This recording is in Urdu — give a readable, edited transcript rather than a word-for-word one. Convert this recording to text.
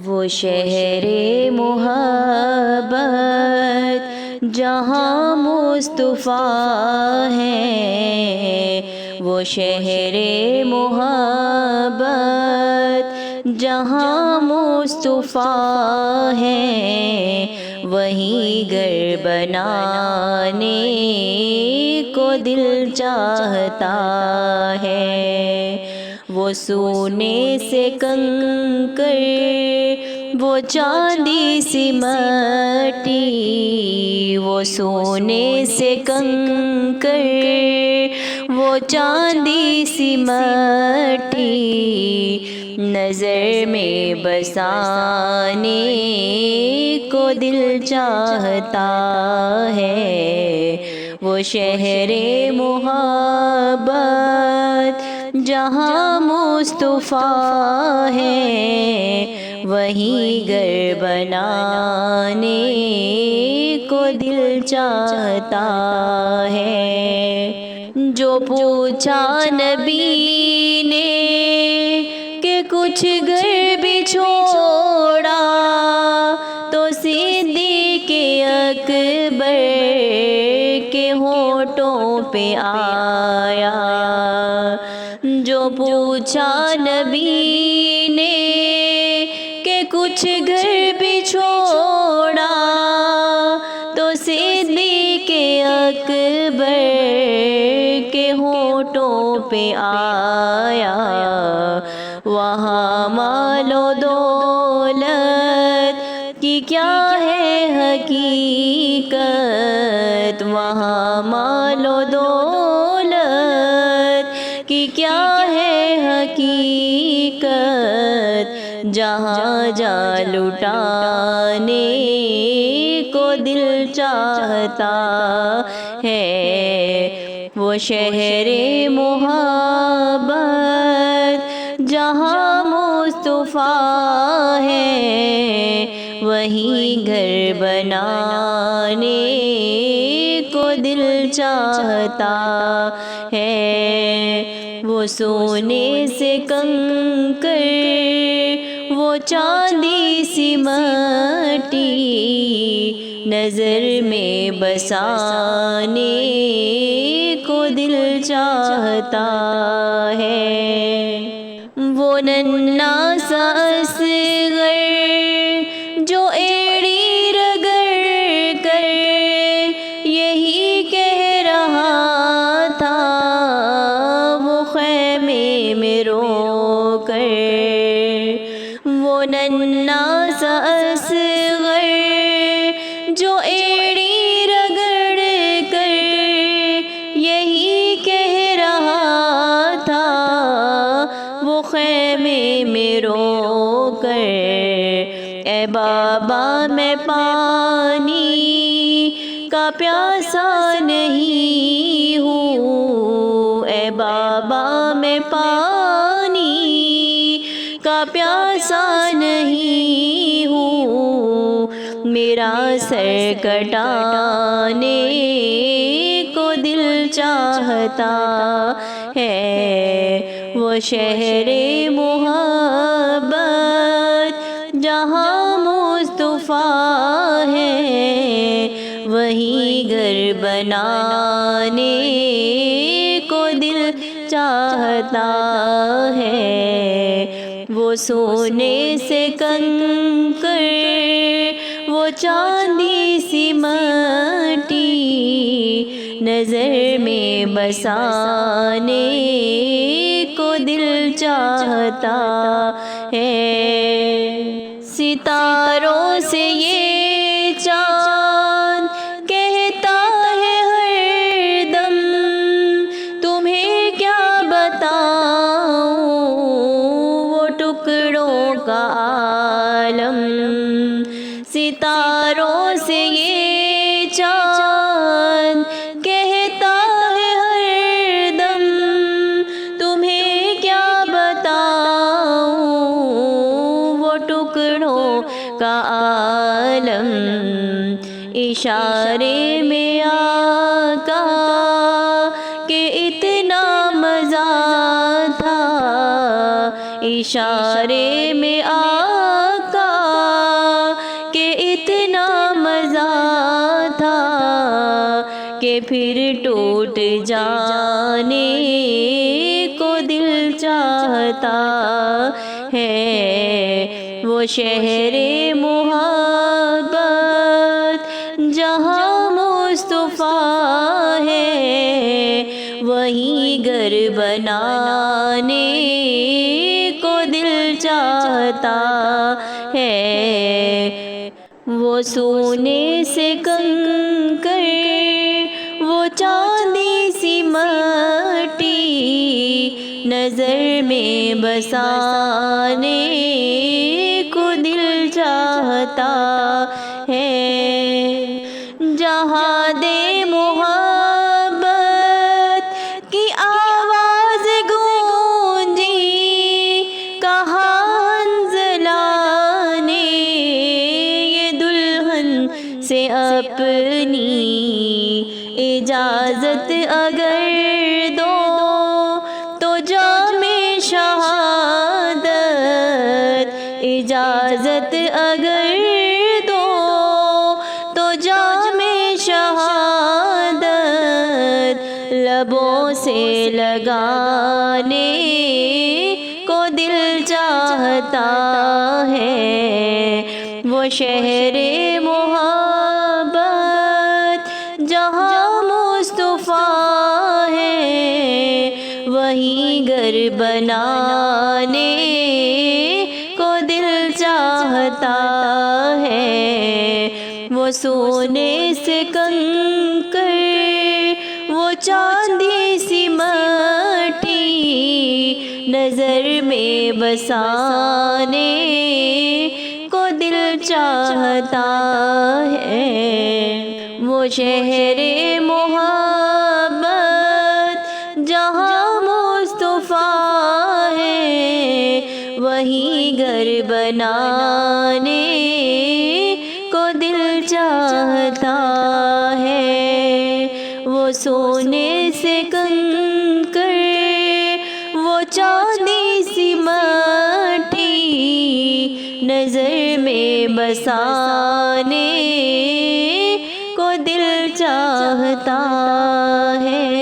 وہ شہر محبت جہاں مصطفیٰ ہے، وہ شہر محبت جہاں مصطفیٰ ہے، وہیں گھر بنانے کو دل چاہتا ہے۔ وہ سونے سے کنکر، وہ چاندی سی مٹی، وہ سونے سے کنکر، وہ چاندی سی مٹی، نظر میں بسانے کو دل چاہتا ہے۔ وہ شہر محبت جہاں مصطفیٰ ہے، وہیں گھر بنانے کو دل چاہتا ہے۔ جو پوچھا نبی نے کہ کچھ گھر بھی چھوڑا، تو صدیق اکبر کے ہونٹوں پہ آیا۔ جو پوچھا نبی نے کہ کچھ گھر بھی چھوڑا، تو صدیق اکبر کے ہونٹوں پہ آیا۔ وہاں مال و دولت کی کیا ہے حقیقت، وہاں مال و دولت کی کیا ہے حقیقت، جہاں جا لٹانے کو دل چاہتا ہے۔ وہ شہر محبت جہاں مصطفیٰ ہے، وہیں گھر بنانے کو دل چاہتا ہے۔ وہ سونے سے کنکر، وہ چاندی سی مٹی، نظر میں بسانے کو دل چاہتا ہے۔ وہ ننھا سا اصغر جو ایڑی رگڑ کر یہی کہہ رہا تھا، وہ خیمے میں رو کر۔ وہ ننھا سا اصغر جو ایڑی رگڑ کر یہی کہہ رہا تھا، وہ خیمے میں رو کر۔ اے بابا میں پانی کا پیاسا نہیں ہوں، اے بابا میں پانی کا پیاسا نہیں ہوں، میرا سر کٹانے کو دل چاہتا ہے۔ وہ شہر محبت جہاں مصطفیٰ ہے، وہیں گھر بنانے کو دل چاہتا ہے۔ وہ سونے سے کنکر، وہ چاندی سی مٹی، نظر میں بسانے کو دل چاہتا ہے۔ ستاروں سے یہ چاند کہتا ہے ہر دم، تمہیں کیا بتاؤں وہ ٹکڑوں کا عالم۔ ستاروں سے یہ چاند کہتا ہے ہر دم، تمہیں کیا بتاؤں وہ ٹکڑوں کا عالم۔ اشارے میں آقا کہ اتنا مزہ تھا، اشارے میں آقا پھر ٹوٹ جانے کو دل چاہتا ہے، وہ شہر محبت جہاں مصطفیٰ ہے، وہیں گھر بنانے کو دل چاہتا ہے، وہ سونے سے کنکر وہ چاندی سی مٹی نظر میں بسانے کو دل چاہتا ہے، جہاں دے محبت کی آواز گونجی، کہاں حنظلہ نے یہ دلہن سے اپنی اجازت اگر دو تو جام شہادت، اجازت اگر دو تو جام شہادت لبوں سے لگانے کو دل چاہتا ہے، وہ شہر محبت جہاں مصطفیٰ ہے، وہیں گھر بنانے کو دل چاہتا ہے، وہ سونے سے کنکر وہ چاندی سی مٹی نظر میں بسانے کو دل چاہتا ہے، وہ شہر محبت جہاں مصطفیٰ ہے، وہیں گھر بنانے کو دل چاہتا ہے، وہ سونے سے کنکر وہ چاندی سی مٹی نظر میں بسانے کو دل چاہتا ہے۔